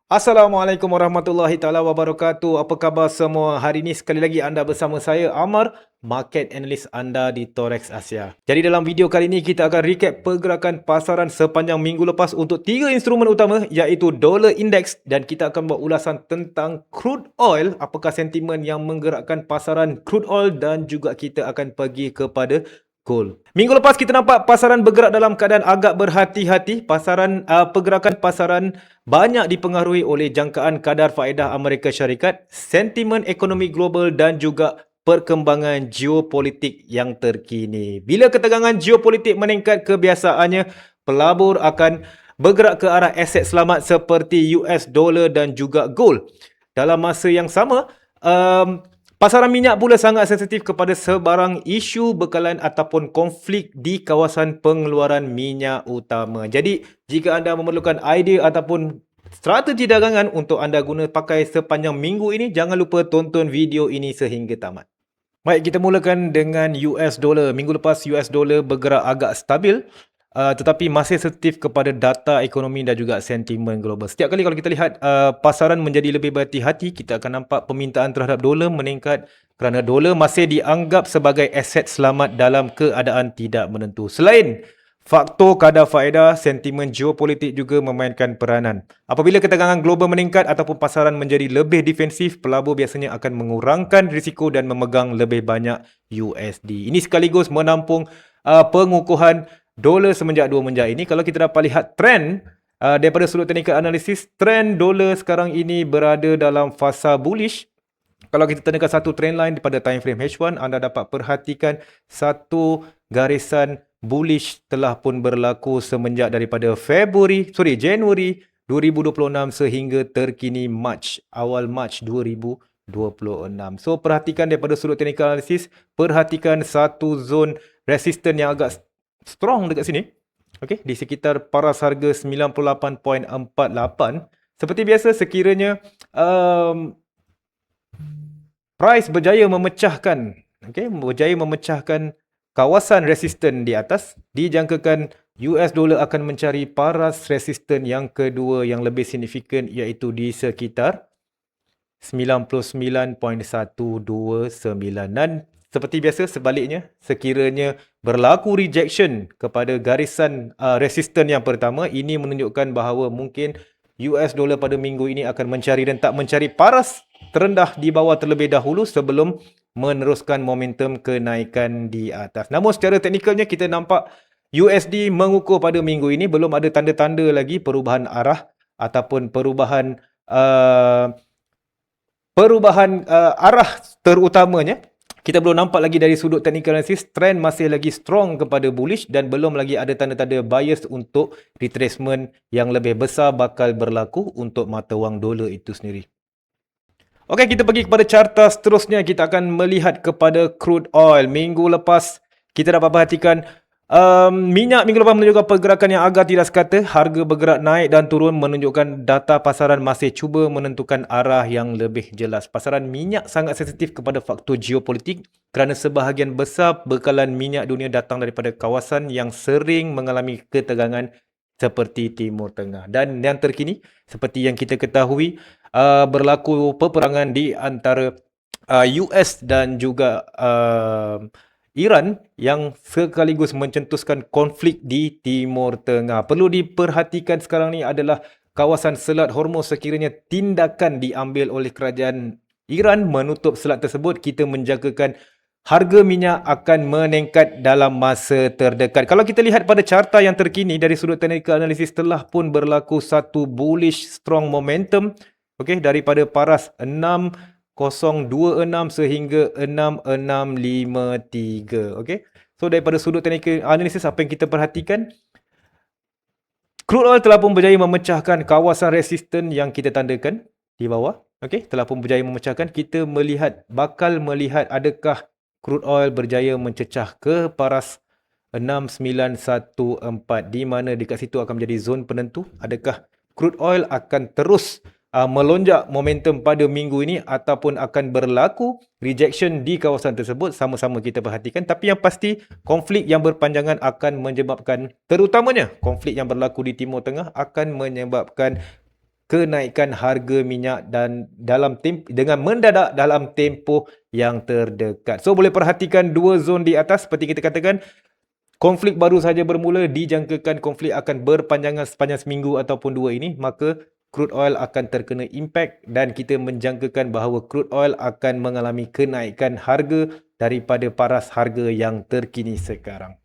Assalamualaikum warahmatullahi taala wabarakatuh. Apa khabar semua? Hari ini sekali lagi anda bersama saya Amar, market analyst anda di Torex Asia. Jadi dalam video kali ini kita akan recap pergerakan pasaran sepanjang minggu lepas untuk tiga instrumen utama iaitu Dollar Index dan kita akan buat ulasan tentang crude oil, apakah sentimen yang menggerakkan pasaran crude oil dan juga kita akan pergi kepada gold. Minggu lepas kita nampak pasaran bergerak dalam keadaan agak berhati-hati. Pergerakan pasaran banyak dipengaruhi oleh jangkaan kadar faedah Amerika Syarikat, sentimen ekonomi global dan juga perkembangan geopolitik yang terkini. Bila ketegangan geopolitik meningkat, kebiasaannya pelabur akan bergerak ke arah aset selamat seperti US dollar dan juga gold. Dalam masa yang sama, pasaran minyak pula sangat sensitif kepada sebarang isu bekalan ataupun konflik di kawasan pengeluaran minyak utama. Jadi, jika anda memerlukan idea ataupun strategi dagangan untuk anda guna pakai sepanjang minggu ini, jangan lupa tonton video ini sehingga tamat. Baik, kita mulakan dengan US dollar. Minggu lepas US dollar bergerak agak stabil. Tetapi masih sensitif kepada data ekonomi dan juga sentimen global. Setiap kali kalau kita lihat pasaran menjadi lebih berhati-hati, kita akan nampak permintaan terhadap dolar meningkat kerana dolar masih dianggap sebagai aset selamat dalam keadaan tidak menentu. Selain faktor kadar faedah, sentimen geopolitik juga memainkan peranan. Apabila ketegangan global meningkat ataupun pasaran menjadi lebih defensif, pelabur biasanya akan mengurangkan risiko dan memegang lebih banyak USD. Ini sekaligus menampung pengukuhan dolar semenjak 2 menjak ini. Kalau kita dapat lihat trend daripada sudut technical analysis, trend dolar sekarang ini berada dalam fasa bullish. Kalau kita tandakan satu trend line pada time frame H1, anda dapat perhatikan satu garisan bullish telah pun berlaku semenjak daripada Januari 2026 sehingga terkini awal Mac 2026. So perhatikan daripada sudut technical analysis, perhatikan satu zone resistance yang agak strong dekat sini. Okey, di sekitar paras harga 98.48. Seperti biasa, sekiranya price berjaya memecahkan kawasan resisten di atas, dijangkakan US dollar akan mencari paras resisten yang kedua yang lebih signifikan iaitu di sekitar 99.129. Dan seperti biasa sebaliknya, sekiranya berlaku rejection kepada garisan resisten yang pertama, ini menunjukkan bahawa mungkin US dollar pada minggu ini akan mencari dan tak mencari paras terendah di bawah terlebih dahulu sebelum meneruskan momentum kenaikan di atas. Namun secara teknikalnya kita nampak USD mengukur pada minggu ini, belum ada tanda-tanda lagi perubahan arah ataupun perubahan arah terutamanya. Kita belum nampak lagi dari sudut technical analysis, trend masih lagi strong kepada bullish dan belum lagi ada tanda-tanda bias untuk retracement yang lebih besar bakal berlaku untuk mata wang dolar itu sendiri. Okey, kita pergi kepada carta seterusnya. Kita akan melihat kepada crude oil. Minggu lepas kita dapat perhatikan minyak minggu lepas menunjukkan pergerakan yang agak tidak sekata. Harga bergerak naik dan turun menunjukkan data pasaran masih cuba menentukan arah yang lebih jelas. Pasaran minyak sangat sensitif kepada faktor geopolitik kerana sebahagian besar bekalan minyak dunia datang daripada kawasan yang sering mengalami ketegangan seperti Timur Tengah. Dan yang terkini, seperti yang kita ketahui, berlaku peperangan di antara US dan juga Iran yang sekaligus mencetuskan konflik di Timur Tengah. Perlu diperhatikan sekarang ni adalah kawasan Selat Hormuz. Sekiranya tindakan diambil oleh kerajaan Iran menutup selat tersebut, kita menjangkakan harga minyak akan meningkat dalam masa terdekat. Kalau kita lihat pada carta yang terkini dari sudut technical analysis, telah pun berlaku satu bullish strong momentum, okey, daripada paras 6026 sehingga 6653. Okey. So daripada sudut technical analysis, apa yang kita perhatikan, crude oil telah pun berjaya memecahkan kawasan resisten yang kita tandakan di bawah. Okey, telah pun berjaya memecahkan. Kita bakal melihat adakah crude oil berjaya mencecah ke paras 6914, di mana dekat situ akan menjadi zon penentu. Adakah crude oil akan terus melonjak momentum pada minggu ini ataupun akan berlaku rejection di kawasan tersebut, sama-sama kita perhatikan. Tapi yang pasti, konflik yang berpanjangan akan menyebabkan, terutamanya konflik yang berlaku di Timur Tengah akan menyebabkan kenaikan harga minyak dan dengan mendadak dalam tempoh yang terdekat. So boleh perhatikan dua zon di atas seperti kita katakan, konflik baru saja bermula, dijangkakan konflik akan berpanjangan sepanjang seminggu ataupun dua ini, maka crude oil akan terkena impak dan kita menjangkakan bahawa crude oil akan mengalami kenaikan harga daripada paras harga yang terkini sekarang.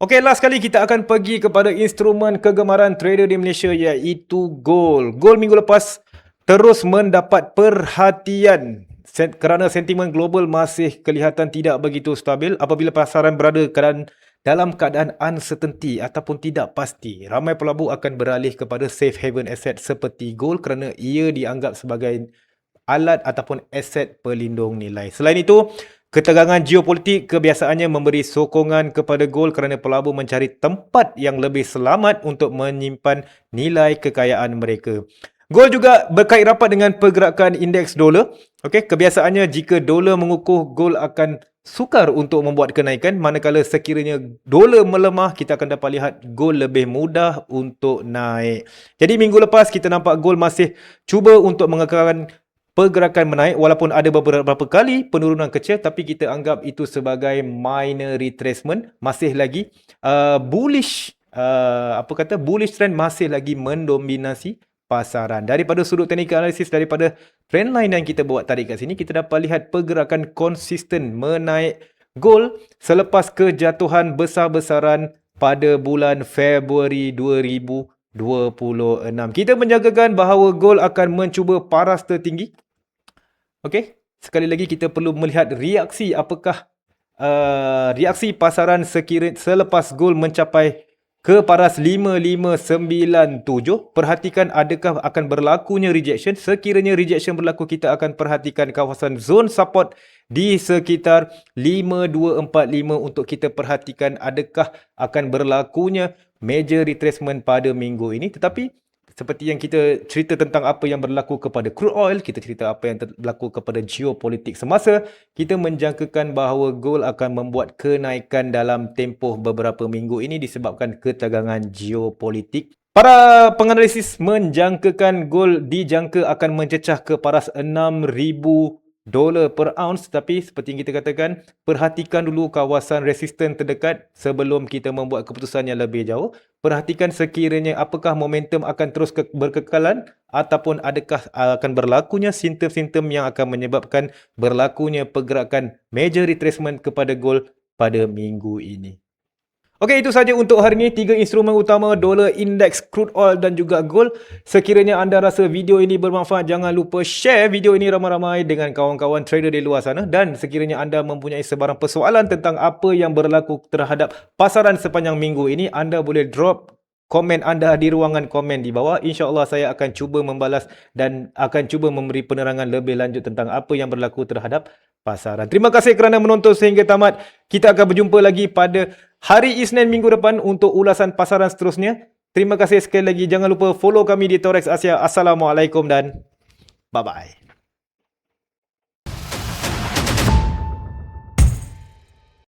Okey, last kali kita akan pergi kepada instrumen kegemaran trader di Malaysia iaitu gold. Gold minggu lepas terus mendapat perhatian kerana sentimen global masih kelihatan tidak begitu stabil apabila pasaran berada dalam keadaan uncertainty ataupun tidak pasti. Ramai pelabur akan beralih kepada safe haven asset seperti gold kerana ia dianggap sebagai alat ataupun aset pelindung nilai. Selain itu, ketegangan geopolitik kebiasaannya memberi sokongan kepada gold kerana pelabur mencari tempat yang lebih selamat untuk menyimpan nilai kekayaan mereka. Gold juga berkait rapat dengan pergerakan indeks dolar. Okey, kebiasaannya jika dolar mengukuh, gold akan sukar untuk membuat kenaikan, manakala sekiranya dolar melemah, kita akan dapat lihat gold lebih mudah untuk naik. Jadi minggu lepas kita nampak gold masih cuba untuk mengekalkan pergerakan menaik walaupun ada beberapa kali penurunan kecil, tapi kita anggap itu sebagai minor retracement. Masih lagi bullish trend masih lagi mendominasi pasaran. Daripada sudut teknikal analisis, daripada trendline yang kita buat tadi kat sini, kita dapat lihat pergerakan konsisten menaik gold selepas kejatuhan besar-besaran pada bulan Februari 2026. Kita menjangkakan bahawa gold akan mencuba paras tertinggi. Okey, sekali lagi kita perlu melihat reaksi apakah reaksi pasaran selepas gold mencapai ke paras 5597. Perhatikan adakah akan berlakunya rejection. Sekiranya rejection berlaku, kita akan perhatikan kawasan zone support di sekitar 5245 untuk kita perhatikan adakah akan berlakunya major retracement pada minggu ini. Tetapi seperti yang kita cerita tentang apa yang berlaku kepada crude oil, kita cerita apa yang berlaku kepada geopolitik semasa, kita menjangkakan bahawa gold akan membuat kenaikan dalam tempoh beberapa minggu ini disebabkan ketegangan geopolitik. Para penganalisis menjangkakan gold dijangka akan mencecah ke paras $6,000 per ounce, tapi seperti yang kita katakan, perhatikan dulu kawasan resisten terdekat sebelum kita membuat keputusan yang lebih jauh. Perhatikan sekiranya apakah momentum akan terus berkekalan ataupun adakah akan berlakunya simptom-simptom yang akan menyebabkan berlakunya pergerakan major retracement kepada gold pada minggu ini. Okey, itu saja untuk hari ini. 3 instrumen utama, dolar, indeks, crude oil dan juga gold. Sekiranya anda rasa video ini bermanfaat, jangan lupa share video ini ramai-ramai dengan kawan-kawan trader di luar sana. Dan sekiranya anda mempunyai sebarang persoalan tentang apa yang berlaku terhadap pasaran sepanjang minggu ini, anda boleh drop komen anda di ruangan komen di bawah. InsyaAllah saya akan cuba membalas dan akan cuba memberi penerangan lebih lanjut tentang apa yang berlaku terhadap pasaran. Terima kasih kerana menonton sehingga tamat. Kita akan berjumpa lagi pada hari Isnin minggu depan untuk ulasan pasaran seterusnya. Terima kasih sekali lagi. Jangan lupa follow kami di Torex Asia. Assalamualaikum dan bye-bye.